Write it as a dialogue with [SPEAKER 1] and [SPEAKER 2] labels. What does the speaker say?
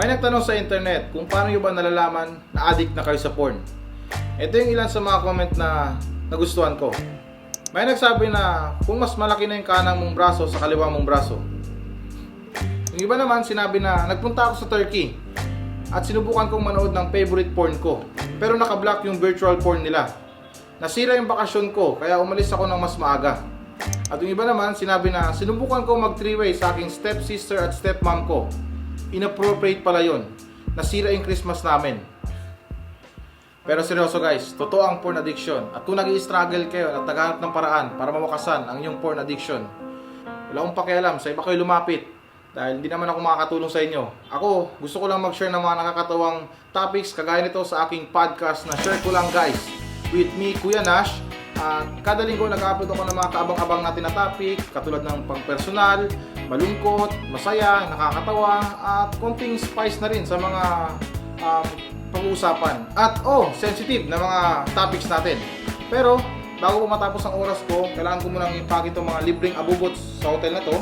[SPEAKER 1] May nagtanong sa internet kung paano nyo ba nalalaman na addict na kayo sa porn. Ito yung ilan sa mga comment na nagustuhan ko. May nagsabi na kung mas malaki na yung kanang mong braso sa kaliwa mong braso. Yung iba naman sinabi na nagpunta ako sa Turkey at sinubukan kong manood ng favorite porn ko, pero nakablock yung virtual porn nila. Nasira yung bakasyon ko kaya umalis ako ng mas maaga. At yung iba naman sinabi na sinubukan ko mag three-way sa aking stepsister at stepmom ko. Inappropriate pala yun. Nasira yung Christmas namin. Pero seryoso guys, totoo ang porn addiction. At kung nag-i-struggle kayo at naghahanap ng paraan para mawakasan ang inyong porn addiction, wala akong pakialam sa iba kayo lumapit. Dahil hindi naman ako makakatulong sa inyo. Ako, gusto ko lang mag-share ng mga nakakatawang topics kagaya nito sa aking podcast na Share Ko Lang Guys with me, Kuya Nash. At kada linggo nag-upload ako ng mga kaabang-abang natin na topic katulad ng pang-personal, malungkot, masaya, nakakatawa at konting spice na rin sa mga pag-uusapan. At sensitive na mga topics natin. Pero bago po matapos ang oras ko, kailangan ko munang ipakita itong mga libreng abubots sa hotel na to.